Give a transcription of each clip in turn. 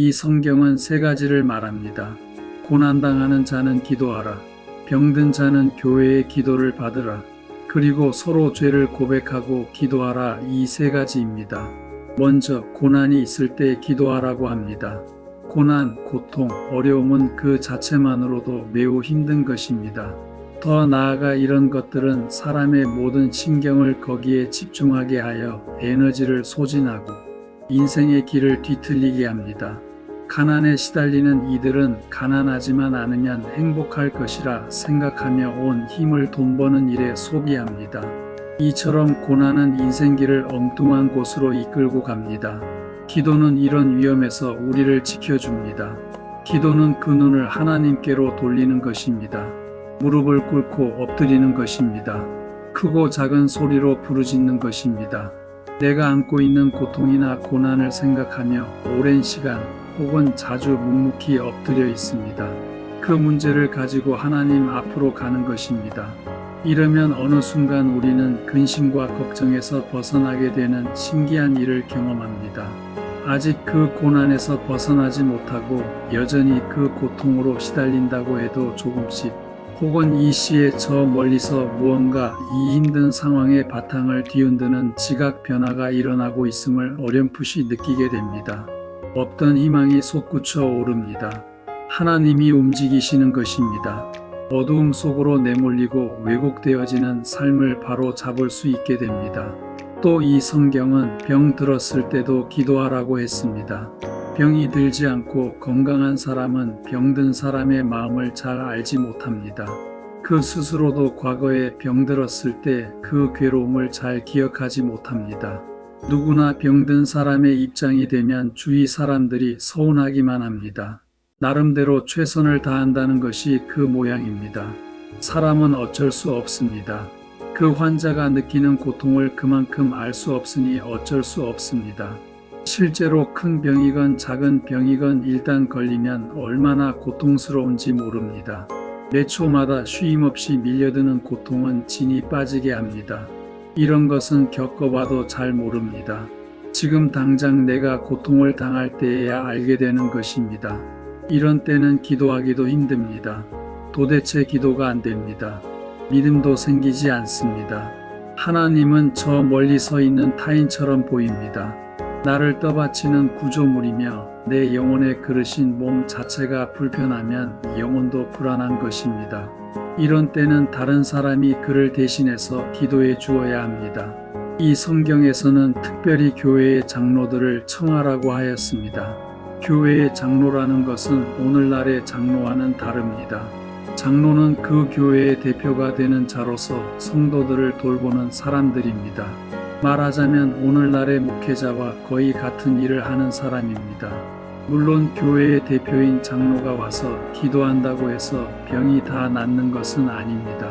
이 성경은 세 가지를 말합니다. 고난당하는 자는 기도하라. 병든 자는 교회의 기도를 받으라. 그리고 서로 죄를 고백하고 기도하라. 이 세 가지입니다. 먼저 고난이 있을 때 기도하라고 합니다. 고난, 고통, 어려움은 그 자체만으로도 매우 힘든 것입니다. 더 나아가 이런 것들은 사람의 모든 신경을 거기에 집중하게 하여 에너지를 소진하고 인생의 길을 뒤틀리게 합니다. 가난에 시달리는 이들은 가난하지만 않으면 행복할 것이라 생각하며 온 힘을 돈 버는 일에 소비합니다. 이처럼 고난은 인생길을 엉뚱한 곳으로 이끌고 갑니다. 기도는 이런 위험에서 우리를 지켜줍니다. 기도는 그 눈을 하나님께로 돌리는 것입니다. 무릎을 꿇고 엎드리는 것입니다. 크고 작은 소리로 부르짖는 것입니다. 내가 안고 있는 고통이나 고난을 생각하며 오랜 시간 혹은 자주 묵묵히 엎드려 있습니다. 그 문제를 가지고 하나님 앞으로 가는 것입니다. 이러면 어느 순간 우리는 근심과 걱정에서 벗어나게 되는 신기한 일을 경험합니다. 아직 그 고난에서 벗어나지 못하고 여전히 그 고통으로 시달린다고 해도 조금씩 혹은 이 시에 저 멀리서 무언가 이 힘든 상황의 바탕을 뒤흔드는 지각 변화가 일어나고 있음을 어렴풋이 느끼게 됩니다. 없던 희망이 솟구쳐 오릅니다. 하나님이 움직이시는 것입니다. 어두움 속으로 내몰리고 왜곡되어지는 삶을 바로 잡을 수 있게 됩니다. 또 이 성경은 병 들었을 때도 기도하라고 했습니다. 병이 들지 않고 건강한 사람은 병든 사람의 마음을 잘 알지 못합니다. 그 스스로도 과거에 병들었을 때 그 괴로움을 잘 기억하지 못합니다. 누구나 병든 사람의 입장이 되면 주위 사람들이 서운하기만 합니다. 나름대로 최선을 다한다는 것이 그 모양입니다. 사람은 어쩔 수 없습니다. 그 환자가 느끼는 고통을 그만큼 알 수 없으니 어쩔 수 없습니다. 실제로 큰 병이건 작은 병이건 일단 걸리면 얼마나 고통스러운지 모릅니다. 몇 초마다 쉼없이 밀려드는 고통은 진이 빠지게 합니다. 이런 것은 겪어봐도 잘 모릅니다. 지금 당장 내가 고통을 당할 때에야 알게 되는 것입니다. 이런 때는 기도하기도 힘듭니다. 도대체 기도가 안 됩니다. 믿음도 생기지 않습니다. 하나님은 저 멀리 서 있는 타인처럼 보입니다. 나를 떠받치는 구조물이며 내 영혼에 그르신 몸 자체가 불편하면 영혼도 불안한 것입니다. 이런 때는 다른 사람이 그를 대신해서 기도해 주어야 합니다. 이 성경에서는 특별히 교회의 장로들을 청하라고 하였습니다. 교회의 장로라는 것은 오늘날의 장로와는 다릅니다. 장로는 그 교회의 대표가 되는 자로서 성도들을 돌보는 사람들입니다. 말하자면 오늘날의 목회자와 거의 같은 일을 하는 사람입니다. 물론 교회의 대표인 장로가 와서 기도한다고 해서 병이 다 낫는 것은 아닙니다.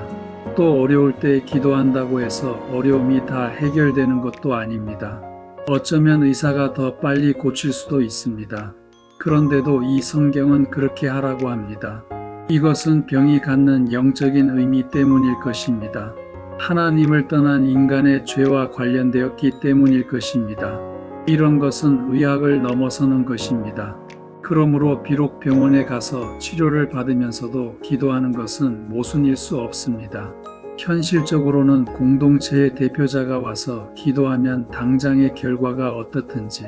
또 어려울 때 기도한다고 해서 어려움이 다 해결되는 것도 아닙니다. 어쩌면 의사가 더 빨리 고칠 수도 있습니다. 그런데도 이 성경은 그렇게 하라고 합니다. 이것은 병이 갖는 영적인 의미 때문일 것입니다. 하나님을 떠난 인간의 죄와 관련되었기 때문일 것입니다. 이런 것은 의학을 넘어서는 것입니다. 그러므로 비록 병원에 가서 치료를 받으면서도 기도하는 것은 모순일 수 없습니다. 현실적으로는 공동체의 대표자가 와서 기도하면 당장의 결과가 어떻든지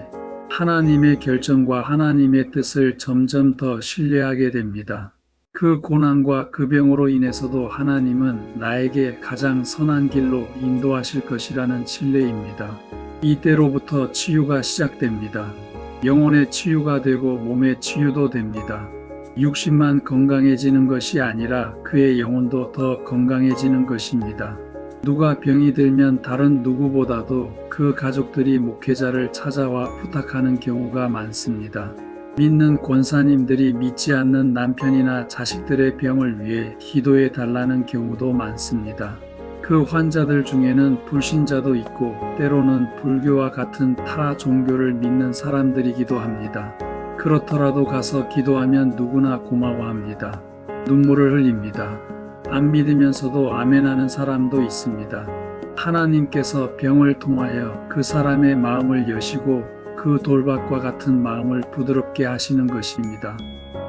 하나님의 결정과 하나님의 뜻을 점점 더 신뢰하게 됩니다. 그 고난과 그 병으로 인해서도 하나님은 나에게 가장 선한 길로 인도하실 것이라는 신뢰입니다. 이때로부터 치유가 시작됩니다. 영혼의 치유가 되고 몸의 치유도 됩니다. 육신만 건강해지는 것이 아니라 그의 영혼도 더 건강해지는 것입니다. 누가 병이 들면 다른 누구보다도 그 가족들이 목회자를 찾아와 부탁하는 경우가 많습니다. 믿는 권사님들이 믿지 않는 남편이나 자식들의 병을 위해 기도해 달라는 경우도 많습니다. 그 환자들 중에는 불신자도 있고 때로는 불교와 같은 타 종교를 믿는 사람들이기도 합니다. 그렇더라도 가서 기도하면 누구나 고마워합니다. 눈물을 흘립니다. 안 믿으면서도 아멘하는 사람도 있습니다. 하나님께서 병을 통하여 그 사람의 마음을 여시고 그 돌밭과 같은 마음을 부드럽게 하시는 것입니다.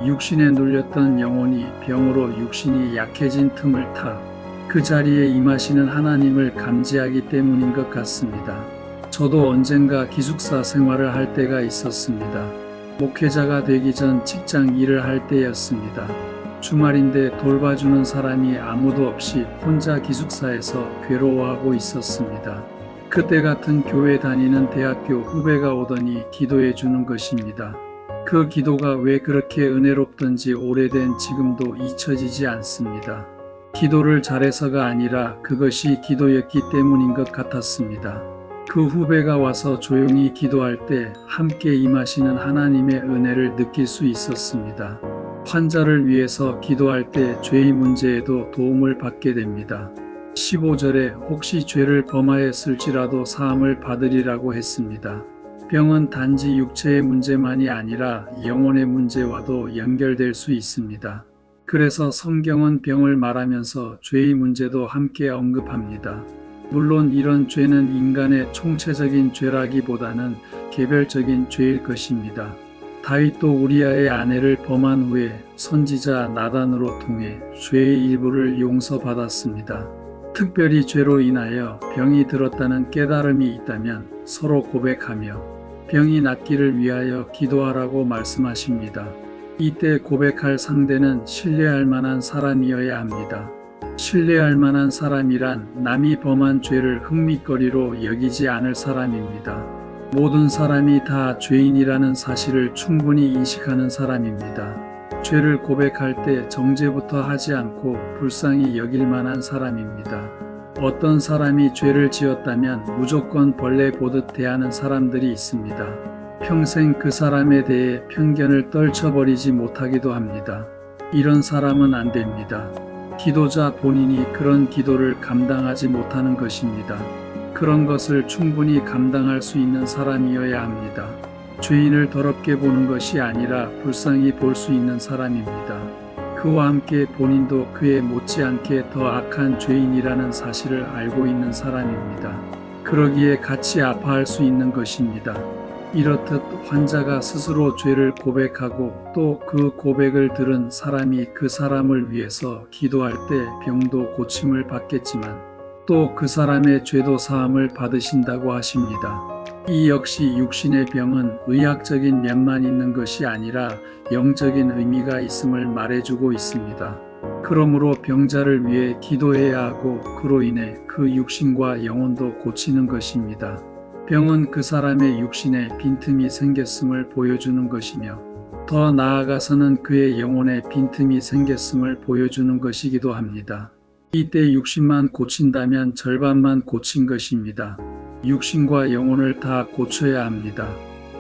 육신에 눌렸던 영혼이 병으로 육신이 약해진 틈을 타 그 자리에 임하시는 하나님을 감지하기 때문인 것 같습니다. 저도 언젠가 기숙사 생활을 할 때가 있었습니다. 목회자가 되기 전 직장 일을 할 때였습니다. 주말인데 돌봐주는 사람이 아무도 없이 혼자 기숙사에서 괴로워하고 있었습니다. 그때 같은 교회 다니는 대학교 후배가 오더니 기도해 주는 것입니다. 그 기도가 왜 그렇게 은혜롭던지 오래된 지금도 잊혀지지 않습니다. 기도를 잘해서가 아니라 그것이 기도였기 때문인 것 같았습니다. 그 후배가 와서 조용히 기도할 때 함께 임하시는 하나님의 은혜를 느낄 수 있었습니다. 환자를 위해서 기도할 때 죄의 문제에도 도움을 받게 됩니다. 15절에 혹시 죄를 범하였을지라도 사함을 받으리라고 했습니다. 병은 단지 육체의 문제만이 아니라 영혼의 문제와도 연결될 수 있습니다. 그래서 성경은 병을 말하면서 죄의 문제도 함께 언급합니다. 물론 이런 죄는 인간의 총체적인 죄라기보다는 개별적인 죄일 것입니다. 다윗도 우리아의 아내를 범한 후에 선지자 나단으로 통해 죄의 일부를 용서받았습니다. 특별히 죄로 인하여 병이 들었다는 깨달음이 있다면 서로 고백하며 병이 낫기를 위하여 기도하라고 말씀하십니다. 이때 고백할 상대는 신뢰할 만한 사람이어야 합니다. 신뢰할 만한 사람이란 남이 범한 죄를 흥미거리로 여기지 않을 사람입니다. 모든 사람이 다 죄인이라는 사실을 충분히 인식하는 사람입니다. 죄를 고백할 때 정죄부터 하지 않고 불쌍히 여길 만한 사람입니다. 어떤 사람이 죄를 지었다면 무조건 벌레 보듯 대하는 사람들이 있습니다. 평생 그 사람에 대해 편견을 떨쳐버리지 못하기도 합니다. 이런 사람은 안 됩니다. 기도자 본인이 그런 기도를 감당하지 못하는 것입니다. 그런 것을 충분히 감당할 수 있는 사람이어야 합니다. 죄인을 더럽게 보는 것이 아니라 불쌍히 볼 수 있는 사람입니다. 그와 함께 본인도 그에 못지않게 더 악한 죄인이라는 사실을 알고 있는 사람입니다. 그러기에 같이 아파할 수 있는 것입니다. 이렇듯 환자가 스스로 죄를 고백하고 또 그 고백을 들은 사람이 그 사람을 위해서 기도할 때 병도 고침을 받겠지만 또 그 사람의 죄도 사함을 받으신다고 하십니다. 이 역시 육신의 병은 의학적인 면만 있는 것이 아니라 영적인 의미가 있음을 말해주고 있습니다. 그러므로 병자를 위해 기도해야 하고 그로 인해 그 육신과 영혼도 고치는 것입니다. 병은 그 사람의 육신에 빈틈이 생겼음을 보여주는 것이며 더 나아가서는 그의 영혼에 빈틈이 생겼음을 보여주는 것이기도 합니다. 이때 육신만 고친다면 절반만 고친 것입니다. 육신과 영혼을 다 고쳐야 합니다.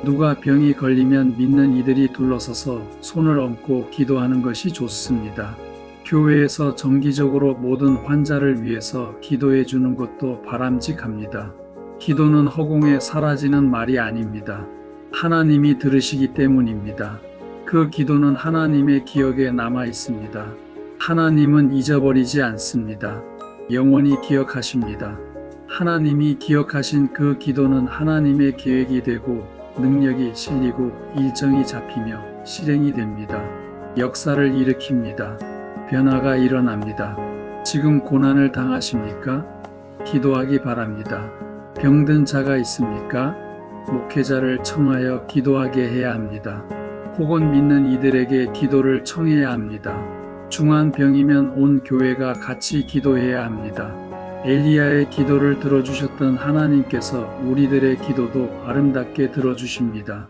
누가 병이 걸리면 믿는 이들이 둘러서서 손을 얹고 기도하는 것이 좋습니다. 교회에서 정기적으로 모든 환자를 위해서 기도해 주는 것도 바람직합니다. 기도는 허공에 사라지는 말이 아닙니다. 하나님이 들으시기 때문입니다. 그 기도는 하나님의 기억에 남아 있습니다. 하나님은 잊어버리지 않습니다. 영원히 기억하십니다. 하나님이 기억하신 그 기도는 하나님의 계획이 되고 능력이 실리고 일정이 잡히며 실행이 됩니다. 역사를 일으킵니다. 변화가 일어납니다. 지금 고난을 당하십니까? 기도하기 바랍니다. 병든 자가 있습니까? 목회자를 청하여 기도하게 해야 합니다. 혹은 믿는 이들에게 기도를 청해야 합니다. 중한 병이면 온 교회가 같이 기도해야 합니다. 엘리야의 기도를 들어주셨던 하나님께서 우리들의 기도도 아름답게 들어주십니다.